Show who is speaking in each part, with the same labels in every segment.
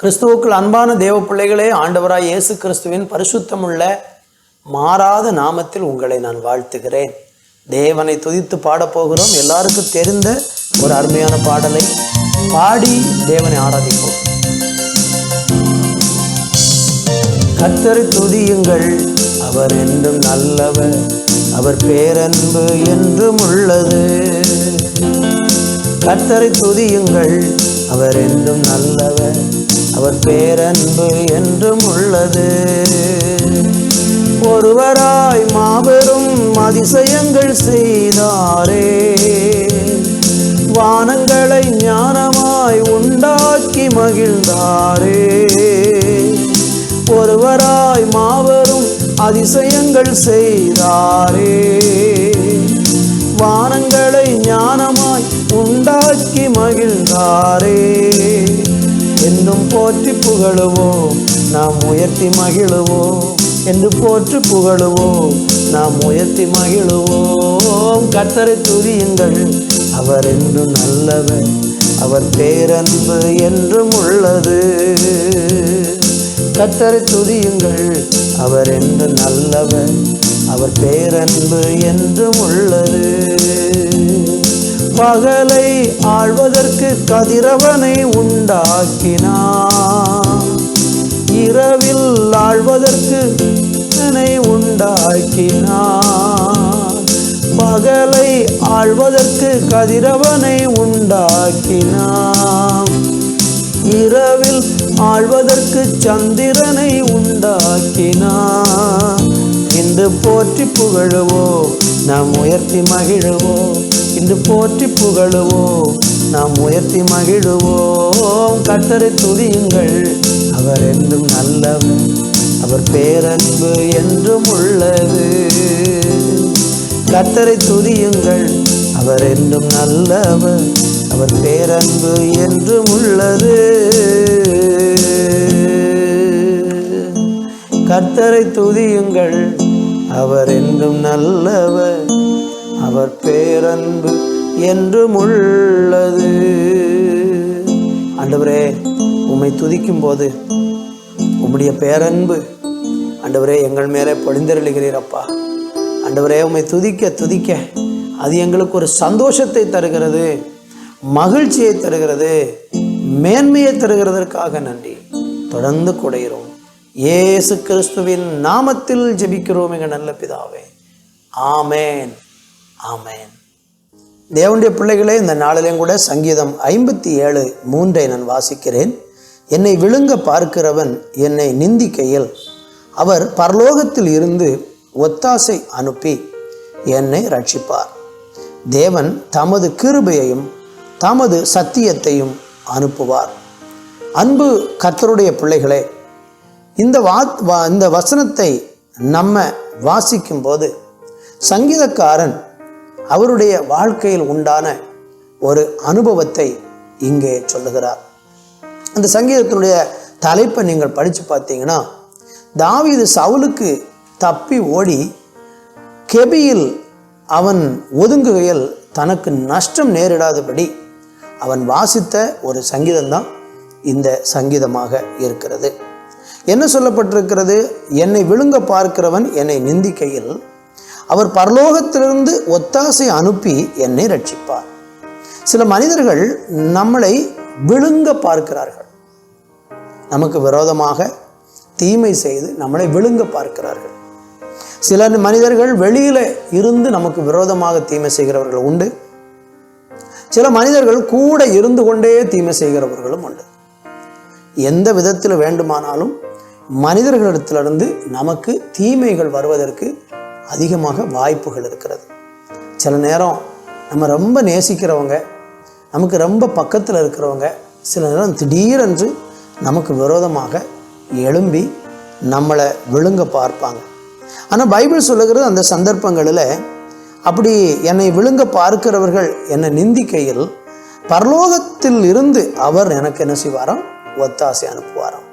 Speaker 1: கிறிஸ்துவுக்குள் அன்பான தேவ பிள்ளைகளே, ஆண்டவராய் இயேசு கிறிஸ்துவின் பரிசுத்தமுள்ள மாறாத நாமத்தில் உங்களை நான் வாழ்த்துகிறேன். தேவனை துதித்து பாடப்போகிறோம். எல்லாருக்கும் தெரிந்த ஒரு அருமையான பாடலை பாடி தேவனை ஆராதிப்போம். கர்த்தரை துதியுங்கள், அவர் என்றும் நல்லவர், அவர் பேரன்பு என்றும் உள்ளது. கர்த்தரை துதியுங்கள், அவர் என்றும் நல்லவர், அவர் பேரன்பு என்றும் உள்ளது. ஒருவராய் மாபெரும் அதிசயங்கள் செய்தாரே, வானங்களை ஞானமாய் உண்டாக்கி மகிழ்ந்தாரே. ஒருவராய் மாபெரும் அதிசயங்கள் செய்தாரே, வானங்களை ஞானமாய் உண்டாக்கி மகிழ்ந்தாரே. என்னும் போற்றி புகழுவோம், நாம் உயர்த்தி மகிழுவோம் என்று போற்றி புகழுவோம், நாம் உயர்த்தி மகிழுவோம். கர்த்தரை துதியுங்கள், அவர் என்றும் நல்லவர், அவர் பேரன்பு என்றும் உள்ளது. கர்த்தரை துதியுங்கள், அவர் என்றும் நல்லவர், அவர் பேரன்பு என்றும் உள்ளது. பகலை ஆள்வதற்கு கதிரவனை உண்டாக்கினார், இரவில் ஆள்வதற்கு உண்டாக்கினார். பகலை ஆள்வதற்கு கதிரவனை உண்டாக்கினார், இரவில் ஆள்வதற்கு சந்திரனை உண்டாக்கினார். இன்று போற்றி புகழுவோம், நாம் உயர்த்தி மகிழுவோம். இன்று போற்றி புகழுவோம், நாம் உயர்த்தி மகிழுவோம். கர்த்தரை துதியுங்கள், அவர் என்றும் நல்லவர், அவர் பேரன்பு என்றும் உள்ளது. கர்த்தரை துதியுங்கள், அவர் என்றும் நல்லவர், அவர் பேரன்பு என்றும் உள்ளது. கர்த்தரை துதியுங்கள், அவர் என்றும் நல்லவர், அவர் பேரன்பு என்றும் உள்ளது. ஆண்டவரே, உம்மை துதிக்கும் போது உம்முடைய பேரன்பு ஆண்டவரே எங்கள் மேலே பொழிந்தருளுகிறீரப்பா. ஆண்டவரே, உம்மை துதிக்க துதிக்க அது எங்களுக்கு ஒரு சந்தோஷத்தை தருகிறது, மகிழ்ச்சியை தருகிறது, மேன்மையை தருகிறதற்காக நன்றி. தொடர்ந்து கூடையிறோம். இயேசு கிறிஸ்துவின் நாமத்தில் ஜெபிக்கிறோம் எங்கள் நல்ல பிதாவே. ஆமேன், ஆமேன். தேவனுடைய பிள்ளைகளே, இந்த நாளிலேயும் கூட சங்கீதம் 57:3 நான் வாசிக்கிறேன். என்னை விழுங்க பார்க்கிறவன் என்னை நிந்திக்கையில் அவர் பரலோகத்தில் இருந்து ஒத்தாசை அனுப்பி என்னை ரட்சிப்பார். தேவன் தமது கிருபையையும் தமது சத்தியத்தையும் அனுப்புவார். அன்பு கர்த்தருடைய பிள்ளைகளே, இந்த வசனத்தை நம்ம வாசிக்கும் போது சங்கீதக்காரன் அவருடைய வாழ்க்கையில் உண்டான ஒரு அனுபவத்தை இங்கே சொல்லுகிறார். அந்த சங்கீதத்தினுடைய தலைப்பை நீங்கள் படித்து பார்த்தீங்கன்னா, தாவீது சவுலுக்கு தப்பி ஓடி கெபியில் அவன் ஒதுங்குகையில் தனக்கு நஷ்டம் நேரிடாதபடி அவன் வாசித்த ஒரு சங்கீதம்தான் இந்த சங்கீதமாக இருக்கிறது. என்ன சொல்லப்பட்டிருக்கிறது? என்னை விழுங்க பார்க்கிறவன் என்னை நிந்திக்கையில் அவர் பரலோகத்திலிருந்து ஒத்தாசை அனுப்பி என்னை ரட்சிப்பார். சில மனிதர்கள் நம்மளை விழுங்க பார்க்கிறார்கள், நமக்கு விரோதமாக தீமை செய்து நம்மளை விழுங்க பார்க்கிறார்கள். சில மனிதர்கள் வெளியில இருந்து நமக்கு விரோதமாக தீமை செய்கிறவர்கள் உண்டு. சில மனிதர்கள் கூட இருந்து கொண்டே தீமை செய்கிறவர்களும் உண்டு. எந்த விதத்தில் வேண்டுமானாலும் மனிதர்களிடத்திலிருந்து நமக்கு தீமைகள் வருவதற்கு அதிகமாக வாய்ப்புகள் இருக்கிறது. சில நேரம் நம்ம ரொம்ப நேசிக்கிறவங்க, நமக்கு ரொம்ப பக்கத்தில் இருக்கிறவங்க சில நேரம் திடீரென்று நமக்கு விரோதமாக எழும்பி நம்மளை விழுங்க பார்ப்பாங்க. ஆனால் பைபிள் சொல்லுகிறது, அந்த சந்தர்ப்பங்களில் அப்படி என்னை விழுங்க பார்க்கிறவர்கள் என்னை நிந்திக்கையில் பரலோகத்தில் இருந்து அவர் எனக்கு என்ன செய்வாராம்? ஒத்தாசை அனுப்புவாராம்.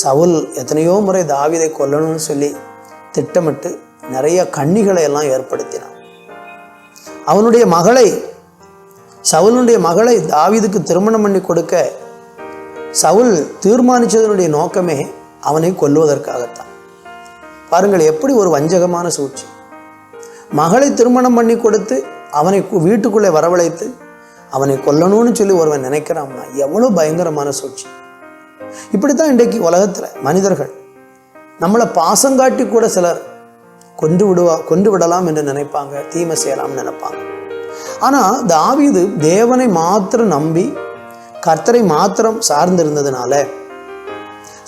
Speaker 1: சவுல் எத்தனையோ முறை தாவீதை கொல்லணும்னு சொல்லி திட்டமிட்டு நிறைய கண்ணிகளை எல்லாம் ஏற்படுத்தினான். அவனுடைய மகளை, சவுலுடைய மகளை தாவீதுக்கு திருமணம் பண்ணி கொடுக்க சவுல் தீர்மானித்ததனுடைய நோக்கமே அவனை கொல்லுவதற்காகத்தான். பாருங்கள், எப்படி ஒரு வஞ்சகமான சூழ்ச்சி. மகளை திருமணம் பண்ணி கொடுத்து அவனை வீட்டுக்குள்ளே வரவழைத்து அவனை கொல்லணும்னு சொல்லி ஒருவன் நினைக்கிறான்னா எவ்வளோ பயங்கரமான சூழ்ச்சி. இப்படித்தான் இன்றைக்கு உலகத்தில் மனிதர்கள் நம்மளை பாசங்காட்டி கூட சிலர் கொன்று விடலாம் என்று நினைப்பாங்க, தீமை செய்யலாம்னு நினைப்பாங்க. ஆனால் தாவீது தேவனை மாத்திரம் நம்பி கர்த்தரை மாத்திரம் சார்ந்திருந்ததுனால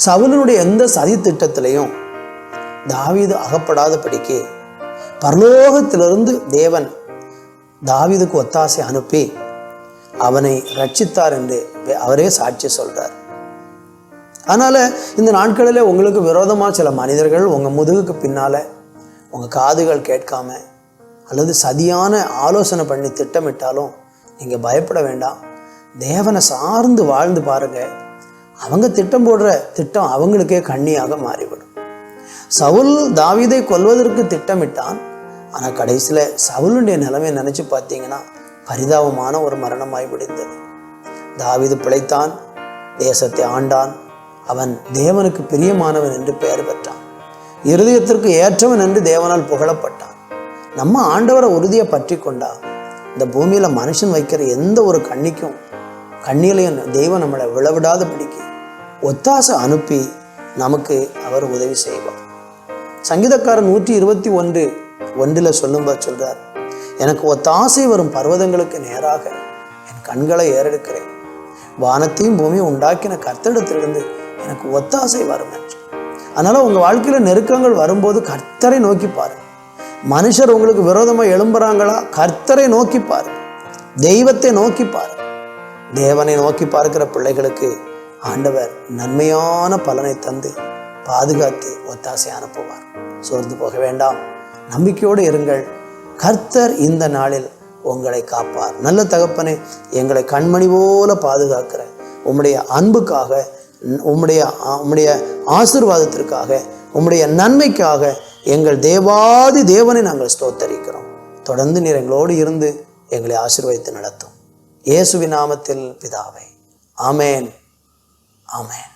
Speaker 1: சவுலனுடைய எந்த சதி திட்டத்திலையும் தாவீது அகப்படாதபடிக்கு பரலோகத்திலிருந்து தேவன் தாவீதுக்கு ஒத்தாசை அனுப்பி அவனை ரட்சித்தார் என்று அவரே சாட்சி சொல்றார். அதனால இந்த நாட்களில் உங்களுக்கு விரோதமாக சில மனிதர்கள் உங்கள் முதுகுக்கு பின்னால உங்கள் காதுகள் கேட்காம அல்லது சதியான ஆலோசனை பண்ணி திட்டமிட்டாலும் நீங்கள் பயப்பட வேண்டாம். தேவனை சார்ந்து வாழ்ந்து பாருங்க. அவங்க திட்டம் போடுற திட்டம் அவங்களுக்கே கண்ணியாக மாறிவிடும். சவுல் தாவீதை கொல்வதற்கு திட்டமிட்டான். ஆனால் கடைசியில் சவுலுடைய நிலைமையை நினச்சி பார்த்தீங்கன்னா பரிதாபமான ஒரு மரணமாய் முடிந்தது. தாவீது பிழைத்தான், தேசத்தை ஆண்டான், அவன் தேவனுக்கு பிரியமானவன் என்று பெயர் பெற்றான், இருதயத்திற்கு ஏற்றவன் என்று தேவனால் புகழப்பட்டான். நம்ம ஆண்டவரை உறுதியை பற்றி கொண்டா இந்த பூமியில் மனுஷன் வைக்கிற எந்த ஒரு கண்ணிலையும் தெய்வம் நம்மளை விழவிடாதபடிக்கு ஒத்தாசை அனுப்பி நமக்கு அவர் உதவி செய்வார். சங்கீதக்காரன் 121:1 சொல்லும்போது சொல்றார், எனக்கு ஒத்தாசை வரும் பர்வதங்களுக்கு நேராக என் கண்களை ஏறெடுக்கிறேன், வானத்தையும் பூமியும் உண்டாக்கின கர்த்தரிடத்திலிருந்து எனக்கு ஒத்தாசை வரும் என்று. அதனால உங்க வாழ்க்கையில நெருக்கங்கள் வரும்போது கர்த்தரை நோக்கி பாருங்க. மனுஷர் உங்களுக்கு விரோதமாக எழும்புறாங்களா, கர்த்தரை நோக்கி பாருங்க, தெய்வத்தை நோக்கி பாருங்க. தேவனை நோக்கி பார்க்கிற பிள்ளைகளுக்கு ஆண்டவர் நன்மையான பலனை தந்து பாதுகாத்து ஒத்தாசை அனுப்புவார். சோர்ந்து போக வேண்டாம், நம்பிக்கையோடு இருங்கள். கர்த்தர் இந்த நாளில் உங்களை காப்பார். நல்ல தகப்பனே, எங்களை கண்மணி போல பாதுகாக்கிற உம்முடைய அன்புக்காக, உம்முடைய ஆசீர்வாதத்திற்காக, உம்முடைய நன்மைக்காக எங்கள் தேவாதி தேவனை நாங்கள் ஸ்தோத்தரிக்கிறோம். தொடர்ந்து நீர் எங்களோடு இருந்து எங்களை ஆசீர்வதித்து நடத்தும். இயேசுவின் நாமத்தில் பிதாவே, ஆமேன், ஆமேன்.